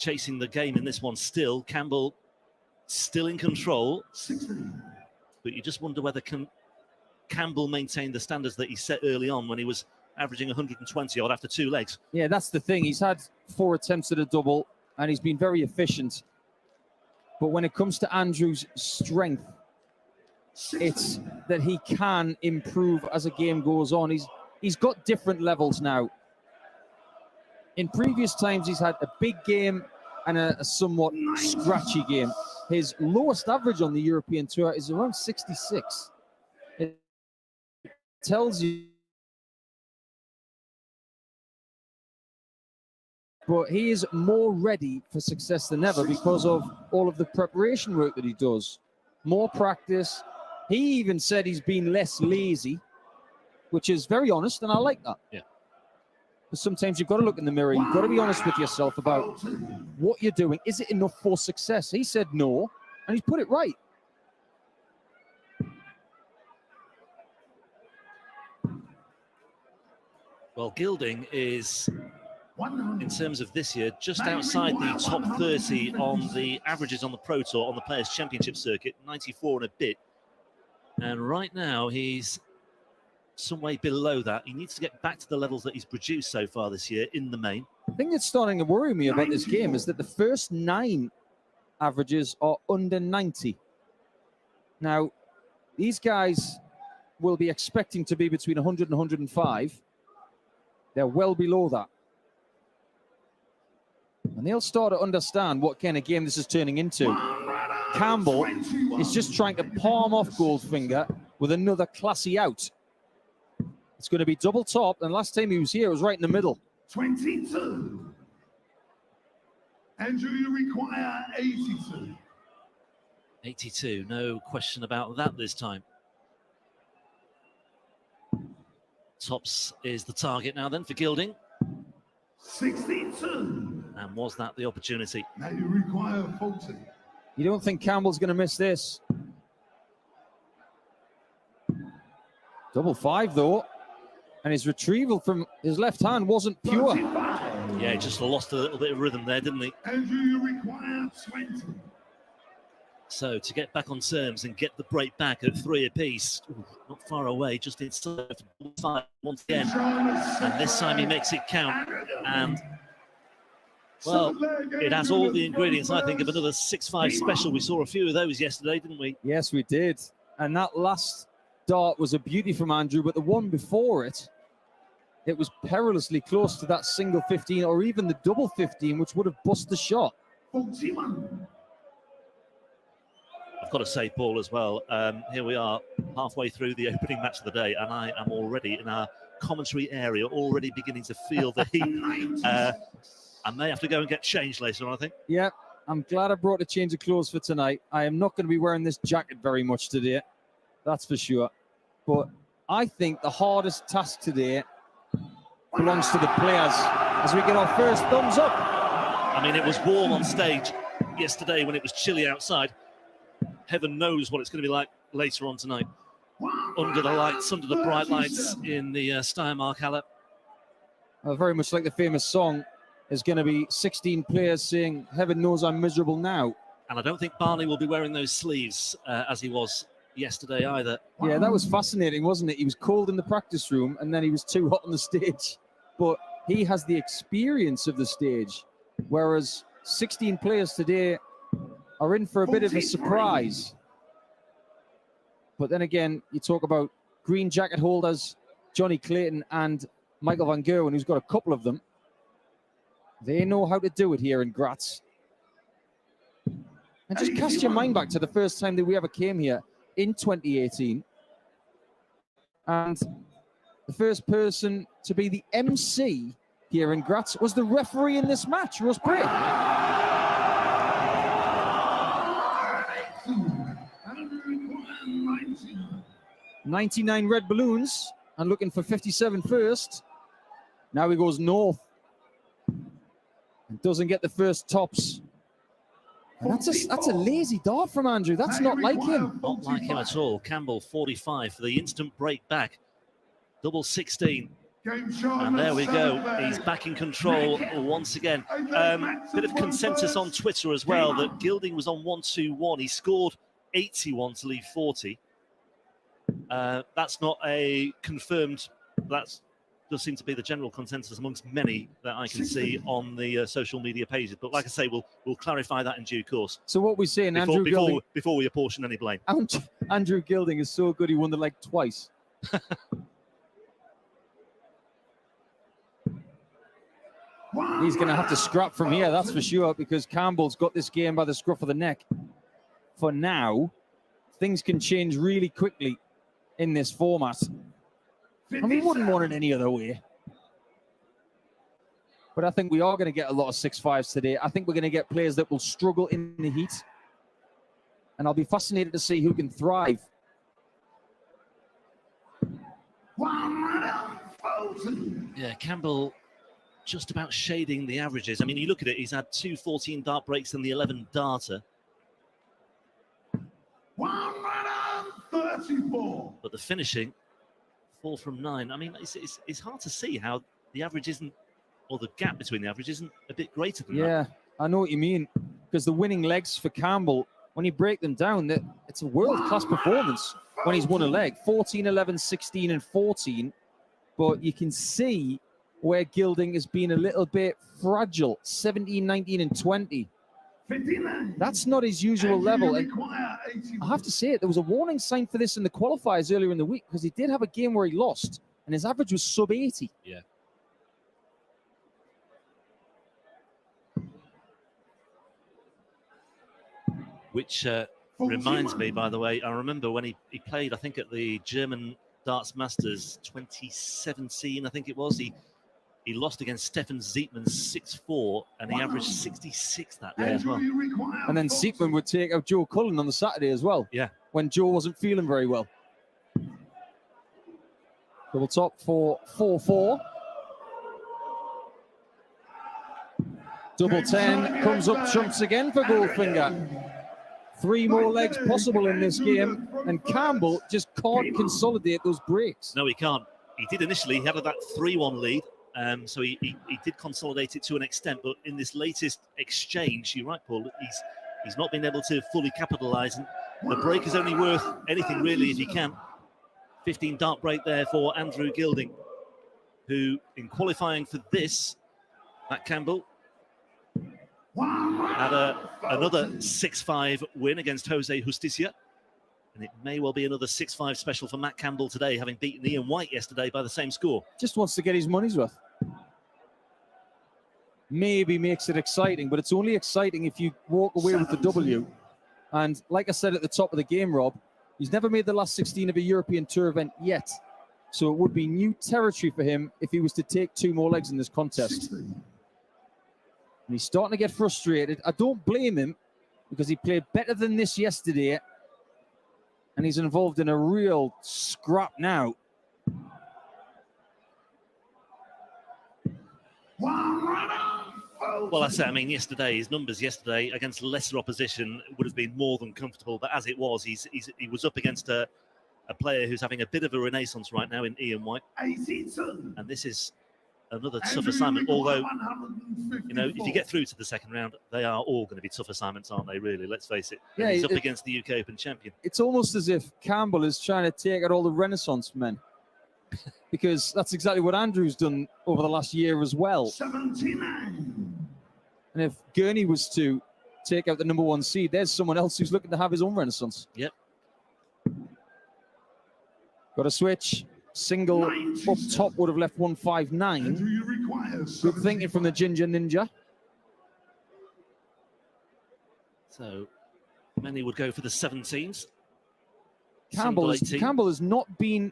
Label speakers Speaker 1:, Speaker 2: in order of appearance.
Speaker 1: chasing the game in this one still. Campbell still in control. But you just wonder whether Campbell maintain the standards that he set early on when he was averaging 120 odd after 2 legs.
Speaker 2: Yeah, that's the thing. He's had 4 attempts at a double and he's been very efficient. But when it comes to Andrew's strength, it's that he can improve as a game goes on. He's got different levels now. In previous times, he's had a big game and a somewhat scratchy game. His lowest average on the European Tour is around 66. It tells you. But he is more ready for success than ever because of all of the preparation work that he does. More practice. He even said he's been less lazy, which is very honest, and I like that.
Speaker 1: Yeah.
Speaker 2: Because sometimes you've got to look in the mirror. You've got to be honest with yourself about what you're doing. Is it enough for success? He said no, and he's put it right.
Speaker 1: Well, Gilding is, in terms of this year, just outside the top 30 on the averages on the Pro Tour on the Players' Championship circuit, 94 and a bit. And right now, he's some way below that. He needs to get back to the levels that he's produced so far this year in the main.
Speaker 2: The thing that's starting to worry me about this game is that the first 9 averages are under 90. Now, these guys will be expecting to be between 100 and 105. They're well below that. And they'll start to understand what kind of game this is turning into. Campbell is just trying to palm off Goldfinger with another classy out. It's going to be double top, and last time he was here, it was right in the middle.
Speaker 3: 22. Andrew, you require 82.
Speaker 1: 82, no question about that this time. Tops is the target now then for Gilding.
Speaker 3: 62.
Speaker 1: And was that the opportunity?
Speaker 3: Now you require 40.
Speaker 2: You don't think Campbell's going to miss this? Double 5 though. And his retrieval from his left hand wasn't pure.
Speaker 3: 35.
Speaker 1: Yeah, he just lost a little bit of rhythm there, didn't he?
Speaker 3: Andrew, you require 20.
Speaker 1: So to get back on terms and get the break back at 3 apiece, not far away, just inside 5 once again. And this time he makes it count. And, well, it has all the ingredients, I think, of another 6-5 special. We saw a few of those yesterday, didn't we?
Speaker 2: Yes, we did. And that last dart was a beauty from Andrew, but the one before it, it was perilously close to that single 15 or even the double 15, which would have bust the shot.
Speaker 3: 41.
Speaker 1: I've got to say, Paul, as well, here we are halfway through the opening match of the day, and I am already in our commentary area, already beginning to feel the heat. I may have to go and get changed later on, I think.
Speaker 2: Yeah, I'm glad I brought a change of clothes for tonight. I am not going to be wearing this jacket very much today, that's for sure. But I think the hardest task today belongs to the players as we get our first thumbs up.
Speaker 1: I mean, it was warm on stage yesterday when it was chilly outside. Heaven knows what it's going to be like later on tonight. Under the lights, under the bright lights in the Steiermark Halle.
Speaker 2: Very much like the famous song, there's going to be 16 players saying, "Heaven knows I'm miserable now."
Speaker 1: And I don't think Barney will be wearing those sleeves as he was yesterday either.
Speaker 2: Yeah, that was fascinating, wasn't it? He was cold in the practice room and then he was too hot on the stage. But he has the experience of the stage, whereas 16 players today are in for a bit of a surprise. But then again, you talk about green jacket holders, Jonny Clayton and Michael van Gerwen, who's got a couple of them. They know how to do it here in Graz. And just cast your mind back to the first time that we ever came here in 2018. And the first person to be the MC here in Graz was the referee in this match, Russ Bray. 99 red balloons and looking for 57 first. Now he goes north and doesn't get the first tops. And that's a lazy dart from Andrew. That's not like him.
Speaker 1: Not like him at all. Campbell 45 for the instant break back. Double 16.
Speaker 3: Game shot.
Speaker 1: And there we go. He's back in control once again. Bit of consensus on Twitter as well that Gilding was on 1-2-1. He scored 81 to leave 40. That's not a confirmed. That does seem to be the general consensus amongst many that I can see on the social media pages. But like I say, we'll clarify that in due course.
Speaker 2: So what we're saying,
Speaker 1: before we apportion any blame.
Speaker 2: Andrew Gilding is so good he won the leg twice. He's going to have to scrap from here, that's for sure, because Campbell's got this game by the scruff of the neck. For now, things can change really quickly in this format. And we wouldn't want it any other way. But I think we are going to get a lot of 6-5s today. I think we're going to get players that will struggle in the heat. And I'll be fascinated to see who can thrive.
Speaker 1: Yeah, Campbell just about shading the averages. I mean, you look at it, he's had 2 14 dart breaks and the 11 darter.
Speaker 3: 134.
Speaker 1: But the finishing, 4 from 9. I mean, it's hard to see how the average isn't, or the gap between the average isn't a bit greater than that.
Speaker 2: Yeah, I know what you mean. Because the winning legs for Campbell, when you break them down, it's a world-class performance when he's won a leg. 14, 11, 16, and 14. But you can see where Gilding has been a little bit fragile. 17, 19, and 20.
Speaker 3: 59.
Speaker 2: That's not his usual level. And I have to say it, there was a warning sign for this in the qualifiers earlier in the week, because he did have a game where he lost, and his average was sub 80.
Speaker 1: Yeah. Which reminds me, by the way, I remember when he played, I think, at the German Darts Masters 2017, I think it was. He lost against Stefan Zietman 6-4, and he averaged 66 that day as well.
Speaker 2: And then Zietman would take out Joe Cullen on the Saturday as well.
Speaker 1: Yeah.
Speaker 2: When Joe wasn't feeling very well. Double top for 4-4. Double 10 comes up trumps again for Goldfinger. 3 more legs possible in this game, and Campbell just can't consolidate those breaks.
Speaker 1: No, he can't. He did initially. He had that 3-1 lead, so he did consolidate it to an extent. But in this latest exchange, you're right, Paul, he's not been able to fully capitalise. And the break is only worth anything, really, if you can. 15 dart break there for Andrew Gilding, who, in qualifying for this, Matt Campbell, had another 6-5 win against Jose Justicia. And it may well be another 6-5 special for Matt Campbell today, having beaten Ian White yesterday by the same score.
Speaker 2: Just wants to get his money's worth. Maybe makes it exciting, but it's only exciting if you walk away with the W. And like I said at the top of the game, Rob, he's never made the last 16 of a European Tour event yet. So it would be new territory for him if he was to take 2 more legs in this contest. And he's starting to get frustrated. I don't blame him, because he played better than this yesterday. And he's involved in a real scrap now.
Speaker 1: Well, that's it. I mean, his numbers yesterday against lesser opposition would have been more than comfortable. But as it was, he was up against a player who's having a bit of a renaissance right now in Ian White. And this is another tough assignment. Although, you know, if you get through to the second round, they are all going to be tough assignments, aren't they, really? Let's face it. And
Speaker 2: Yeah,
Speaker 1: he's up against the UK Open champion.
Speaker 2: It's almost as if Campbell is trying to take out all the Renaissance men. Because that's exactly what Andrew's done over the last year as well.
Speaker 3: 79.
Speaker 2: And if Gurney was to take out the number 1 seed, there's someone else who's looking to have his own Renaissance.
Speaker 1: Yep.
Speaker 2: Got a switch. Single up top would have left 159. Good thinking from the Ginger Ninja.
Speaker 1: So many would go for the 17s.
Speaker 2: Campbell has not been